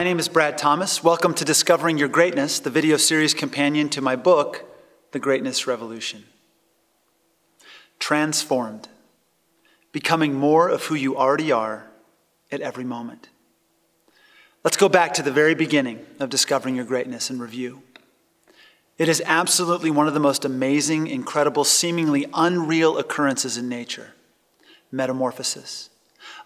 my name is Brad Thomas. Welcome to Discovering Your Greatness, the video series companion to my book, The Greatness Revolution. Transformed, becoming more of who you already are at every moment. Let's go back to the very beginning of Discovering Your Greatness and review. It is absolutely one of the most amazing, incredible, seemingly unreal occurrences in nature. Metamorphosis.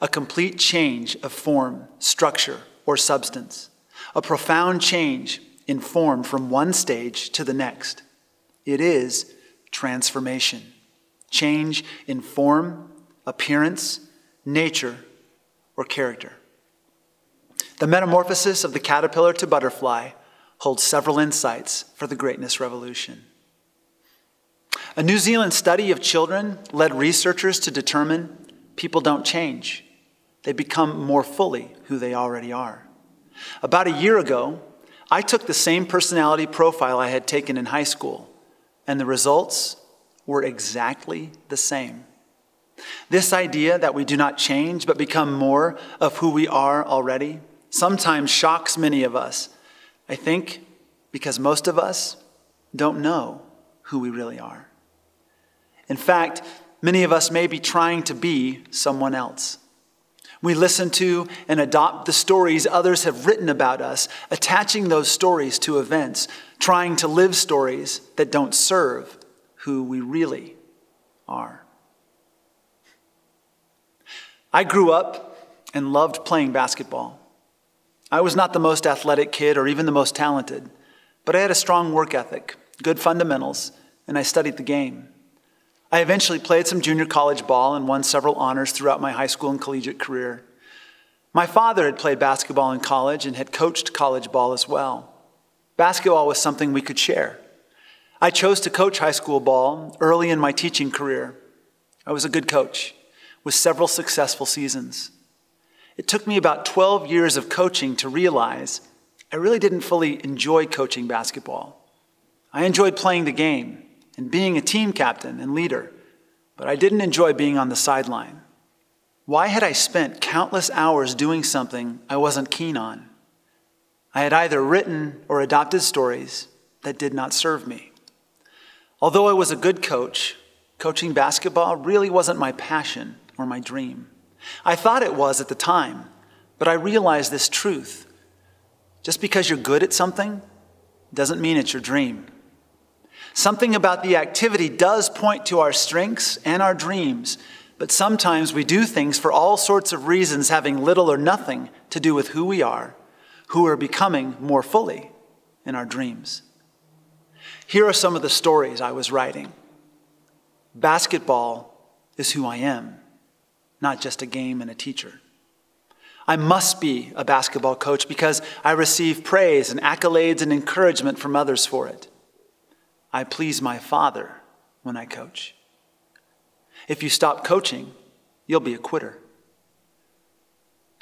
A complete change of form, structure, or substance. A profound change in form from one stage to the next. It is transformation. Change in form, appearance, nature, or character. The metamorphosis of the caterpillar to butterfly holds several insights for the greatness revolution. A New Zealand study of children led researchers to determine people don't change. They become more fully who they already are. About a year ago, I took the same personality profile I had taken in high school, and the results were exactly the same. This idea that we do not change but become more of who we are already sometimes shocks many of us. I think because most of us don't know who we really are. In fact, many of us may be trying to be someone else. We listen to and adopt the stories others have written about us, attaching those stories to events, trying to live stories that don't serve who we really are. I grew up and loved playing basketball. I was not the most athletic kid or even the most talented, but I had a strong work ethic, good fundamentals, and I studied the game. I eventually played some junior college ball and won several honors throughout my high school and collegiate career. My father had played basketball in college and had coached college ball as well. Basketball was something we could share. I chose to coach high school ball early in my teaching career. I was a good coach with several successful seasons. It took me about 12 years of coaching to realize I really didn't fully enjoy coaching basketball. I enjoyed playing the game and being a team captain and leader, but I didn't enjoy being on the sideline. Why had I spent countless hours doing something I wasn't keen on? I had either written or adopted stories that did not serve me. Although I was a good coach, coaching basketball really wasn't my passion or my dream. I thought it was at the time, but I realized this truth. Just because you're good at something doesn't mean it's your dream. Something about the activity does point to our strengths and our dreams, but sometimes we do things for all sorts of reasons having little or nothing to do with who we are, who are becoming more fully in our dreams. Here are some of the stories I was writing. Basketball is who I am, not just a game and a teacher. I must be a basketball coach because I receive praise and accolades and encouragement from others for it. I please my Father when I coach. If you stop coaching, you'll be a quitter.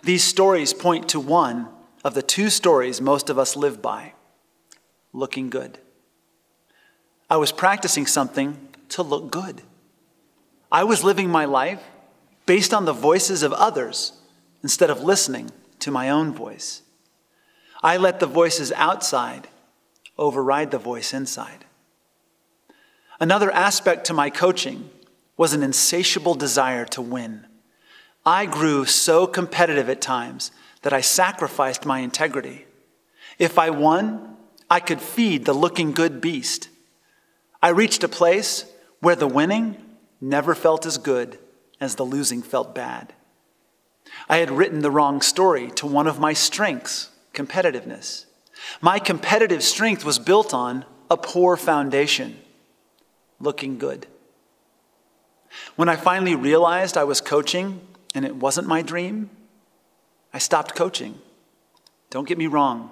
These stories point to one of the two stories most of us live by: looking good. I was practicing something to look good. I was living my life based on the voices of others instead of listening to my own voice. I let the voices outside override the voice inside. Another aspect to my coaching was an insatiable desire to win. I grew so competitive at times that I sacrificed my integrity. If I won, I could feed the looking good beast. I reached a place where the winning never felt as good as the losing felt bad. I had written the wrong story to one of my strengths, competitiveness. My competitive strength was built on a poor foundation: looking good. When I finally realized I was coaching and it wasn't my dream, I stopped coaching. Don't get me wrong,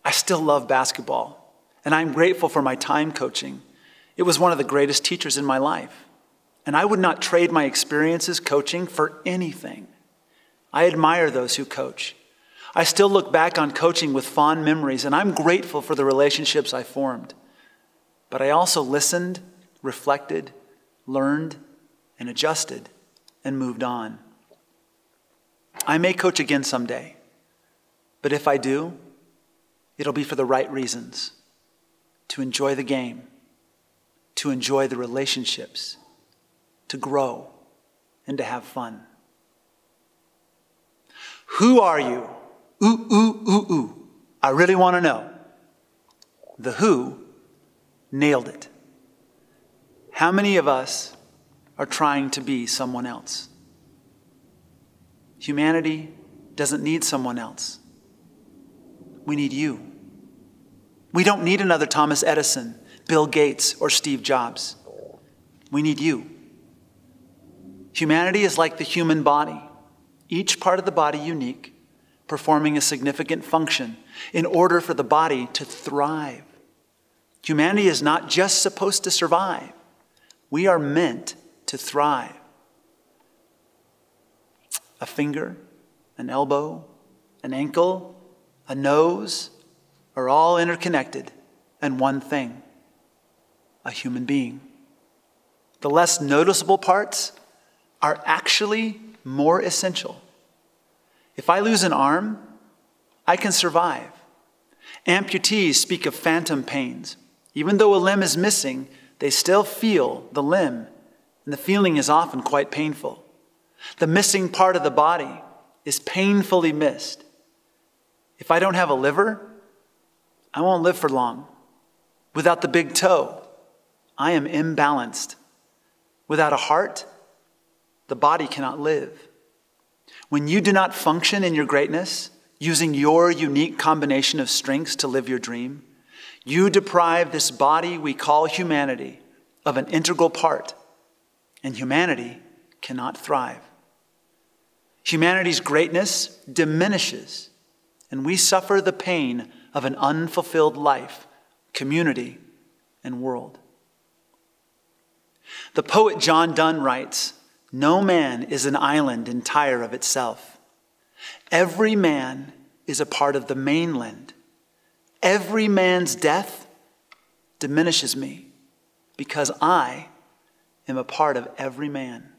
I still love basketball, and I'm grateful for my time coaching. It was one of the greatest teachers in my life, and I would not trade my experiences coaching for anything. I admire those who coach. I still look back on coaching with fond memories, and I'm grateful for the relationships I formed. But I also listened, reflected, learned, and adjusted, and moved on. I may coach again someday, But if I do, it'll be for the right reasons. To enjoy the game, to enjoy the relationships, to grow, and to have fun. Who are you? Ooh, ooh, ooh, ooh. I really want to know. The who nailed it. How many of us are trying to be someone else? Humanity doesn't need someone else. We need you. We don't need another Thomas Edison, Bill Gates, or Steve Jobs. We need you. Humanity is like the human body, each part of the body unique, performing a significant function in order for the body to thrive. Humanity is not just supposed to survive. We are meant to thrive. A finger, an elbow, an ankle, a nose are all interconnected and one thing, a human being. The less noticeable parts are actually more essential. If I lose an arm, I can survive. Amputees speak of phantom pains. Even though a limb is missing, they still feel the limb, and the feeling is often quite painful. The missing part of the body is painfully missed. If I don't have a liver, I won't live for long. Without the big toe, I am imbalanced. Without a heart, the body cannot live. When you do not function in your greatness, using your unique combination of strengths to live your dream, you deprive this body we call humanity of an integral part, and humanity cannot thrive. Humanity's greatness diminishes, and we suffer the pain of an unfulfilled life, community, and world. The poet John Donne writes, "No man is an island entire of itself. Every man is a part of the mainland. Every man's death diminishes me because I am a part of every man."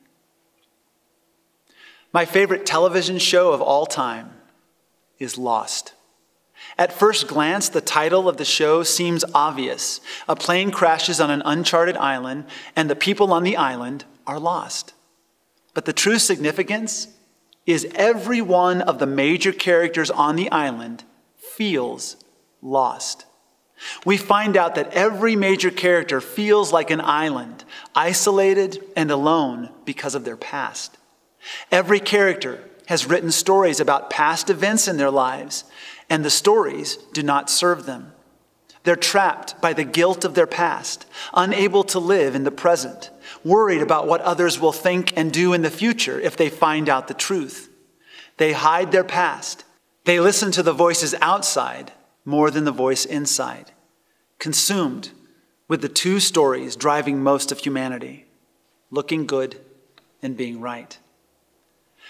My favorite television show of all time is Lost. At first glance, the title of the show seems obvious. A plane crashes on an uncharted island, and the people on the island are lost. But the true significance is every one of the major characters on the island feels lost. We find out that every major character feels like an island, isolated and alone because of their past. Every character has written stories about past events in their lives, and the stories do not serve them. They're trapped by the guilt of their past, unable to live in the present, worried about what others will think and do in the future if they find out the truth. They hide their past. They listen to the voices outside more than the voice inside, consumed with the two stories driving most of humanity, looking good and being right.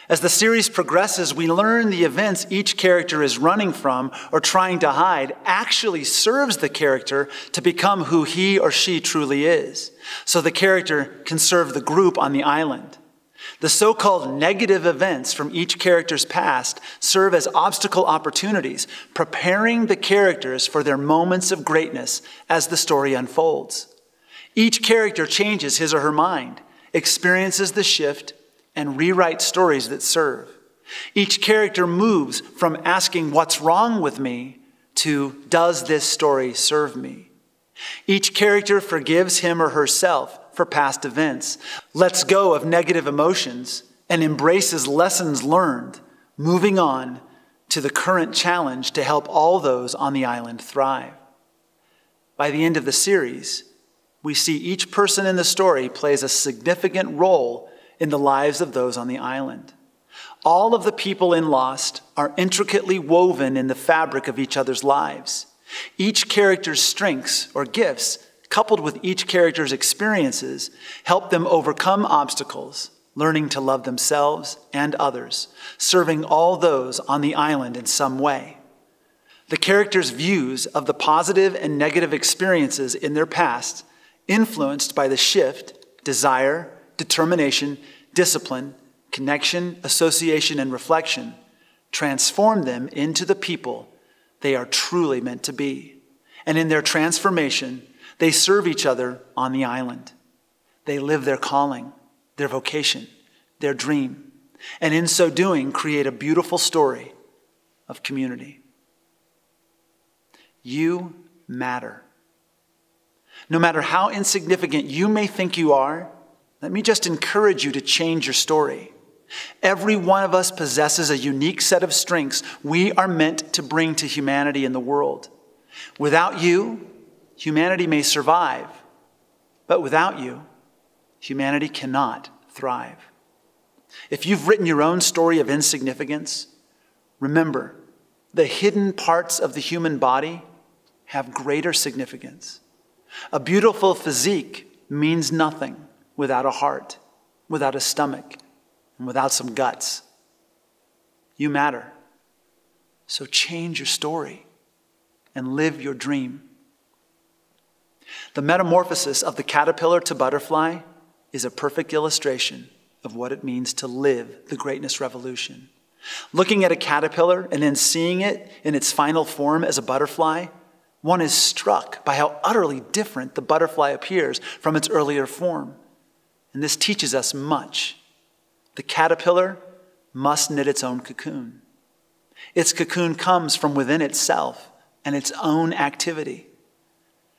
As the series progresses, we learn the events each character is running from or trying to hide actually serves the character to become who he or she truly is, so the character can serve the group on the island. The so-called negative events from each character's past serve as obstacle opportunities, preparing the characters for their moments of greatness as the story unfolds. Each character changes his or her mind, experiences the shift, and rewrites stories that serve. Each character moves from asking, "What's wrong with me?" to, "Does this story serve me?" Each character forgives him or herself for past events, lets go of negative emotions, and embraces lessons learned, moving on to the current challenge to help all those on the island thrive. By the end of the series, we see each person in the story plays a significant role in the lives of those on the island. All of the people in Lost are intricately woven in the fabric of each other's lives. Each character's strengths or gifts, coupled with each character's experiences, help them overcome obstacles, learning to love themselves and others, serving all those on the island in some way. The characters' views of the positive and negative experiences in their past, influenced by the shift, desire, determination, discipline, connection, association, and reflection, transform them into the people they are truly meant to be. And in their transformation, they serve each other on the island. They live their calling, their vocation, their dream, and in so doing, create a beautiful story of community. You matter. No matter how insignificant you may think you are, let me just encourage you to change your story. Every one of us possesses a unique set of strengths we are meant to bring to humanity in the world. Without you, humanity may survive, but without you, humanity cannot thrive. If you've written your own story of insignificance, remember, the hidden parts of the human body have greater significance. A beautiful physique means nothing without a heart, without a stomach, and without some guts. You matter. So change your story and live your dream. The metamorphosis of the caterpillar to butterfly is a perfect illustration of what it means to live the greatness revolution. Looking at a caterpillar and then seeing it in its final form as a butterfly, one is struck by how utterly different the butterfly appears from its earlier form. And this teaches us much. The caterpillar must knit its own cocoon. Its cocoon comes from within itself and its own activity.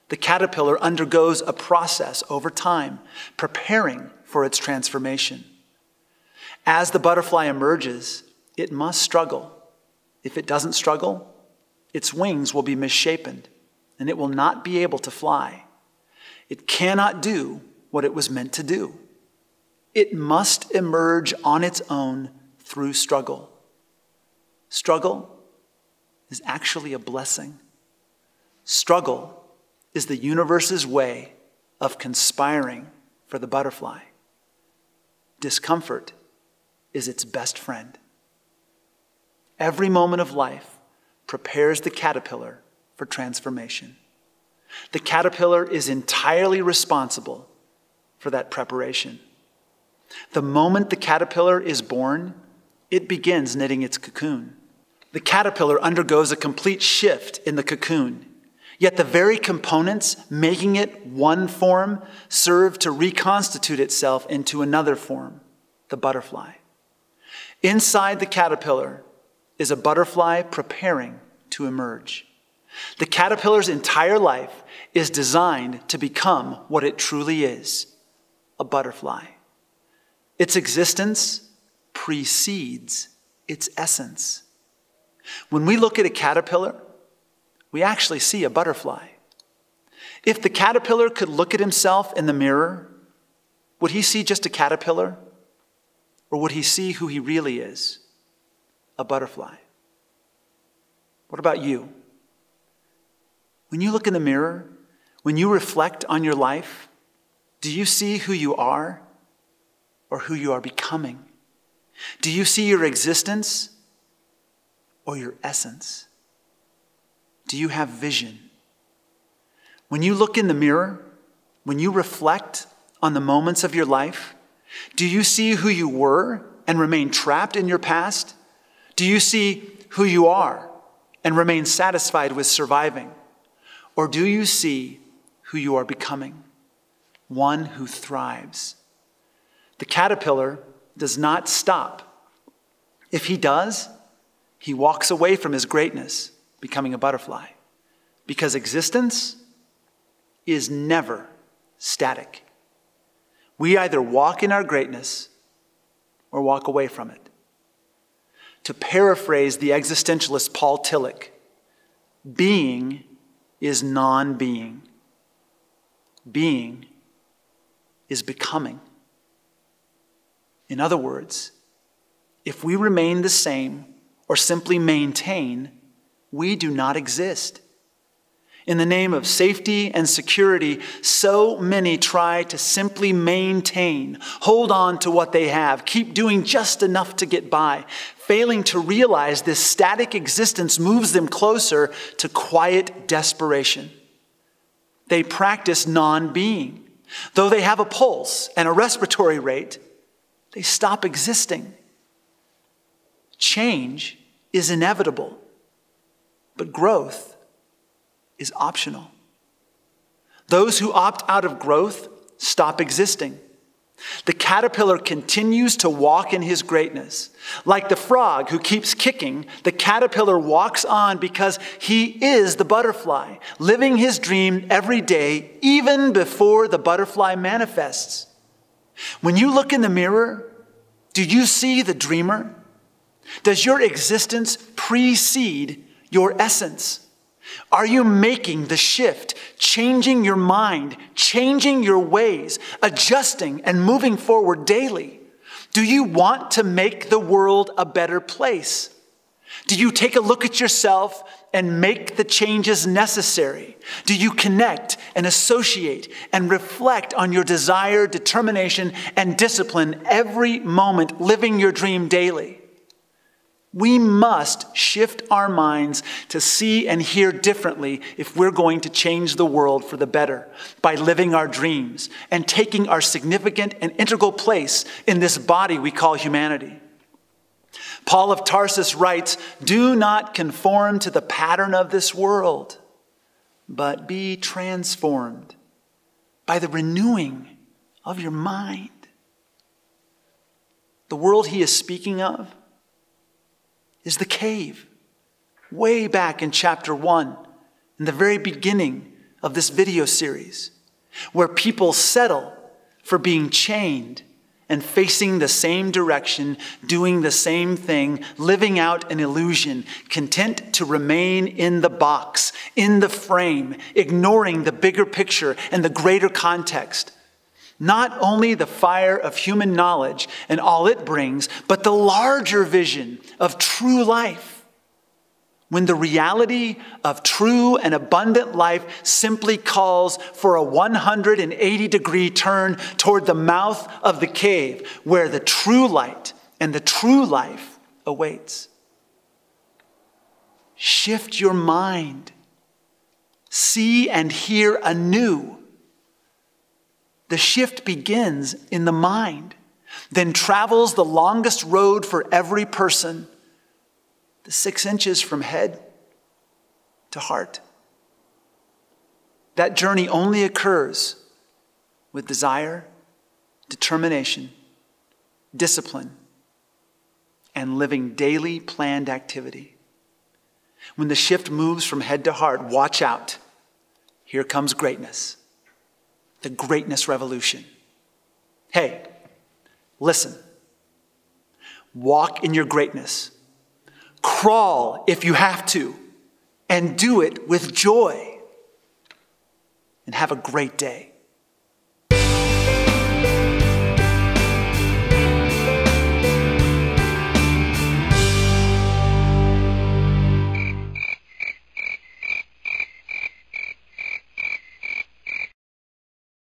The caterpillar undergoes a process over time, preparing for its transformation. As the butterfly emerges, it must struggle. If it doesn't struggle, its wings will be misshapen, and it will not be able to fly. It cannot do what it was meant to do. It must emerge on its own through struggle. Struggle is actually a blessing. Struggle is the universe's way of conspiring for the butterfly. Discomfort is its best friend. Every moment of life prepares the caterpillar for transformation. The caterpillar is entirely responsible for that preparation. The moment the caterpillar is born, it begins knitting its cocoon. The caterpillar undergoes a complete shift in the cocoon, yet the very components making it one form serve to reconstitute itself into another form, the butterfly. Inside the caterpillar is a butterfly preparing to emerge. The caterpillar's entire life is designed to become what it truly is, a butterfly. Its existence precedes its essence. When we look at a caterpillar, we actually see a butterfly. If the caterpillar could look at himself in the mirror, would he see just a caterpillar? Or would he see who he really is? A butterfly. What about you? When you look in the mirror, when you reflect on your life, do you see who you are or who you are becoming? Do you see your existence or your essence? Do you have vision? When you look in the mirror, when you reflect on the moments of your life, do you see who you were and remain trapped in your past? Do you see who you are and remain satisfied with surviving? Or do you see who you are becoming? One who thrives. The caterpillar does not stop. If he does, he walks away from his greatness, becoming a butterfly. Because existence is never static. We either walk in our greatness or walk away from it. To paraphrase the existentialist Paul Tillich, being is non-being. Being is becoming. In other words, if we remain the same or simply maintain, we do not exist. In the name of safety and security, so many try to simply maintain, hold on to what they have, keep doing just enough to get by, failing to realize this static existence moves them closer to quiet desperation. They practice non-being. Though they have a pulse and a respiratory rate, they stop existing. Change is inevitable, but growth is optional. Those who opt out of growth stop existing. The caterpillar continues to walk in his greatness. Like the frog who keeps kicking, the caterpillar walks on because he is the butterfly, living his dream every day, even before the butterfly manifests. When you look in the mirror, do you see the dreamer? Does your existence precede your essence? Are you making the shift, changing your mind, changing your ways, adjusting and moving forward daily? Do you want to make the world a better place? Do you take a look at yourself and make the changes necessary? Do you connect and associate and reflect on your desire, determination, and discipline every moment, living your dream daily? We must shift our minds to see and hear differently if we're going to change the world for the better by living our dreams and taking our significant and integral place in this body we call humanity. Paul of Tarsus writes, "Do not conform to the pattern of this world, but be transformed by the renewing of your mind." The world he is speaking of is the cave, way back in chapter 1, in the very beginning of this video series, where people settle for being chained and facing the same direction, doing the same thing, living out an illusion, content to remain in the box, in the frame, ignoring the bigger picture and the greater context. Not only the fire of human knowledge and all it brings, but the larger vision of true life. When the reality of true and abundant life simply calls for a 180-degree turn toward the mouth of the cave, where the true light and the true life awaits. Shift your mind. See and hear anew. The shift begins in the mind, then travels the longest road for every person, the 6 inches from head to heart. That journey only occurs with desire, determination, discipline, and living daily planned activity. When the shift moves from head to heart, watch out. Here comes greatness. The greatness revolution. Hey, listen. Walk in your greatness. Crawl if you have to, and do it with joy. And have a great day.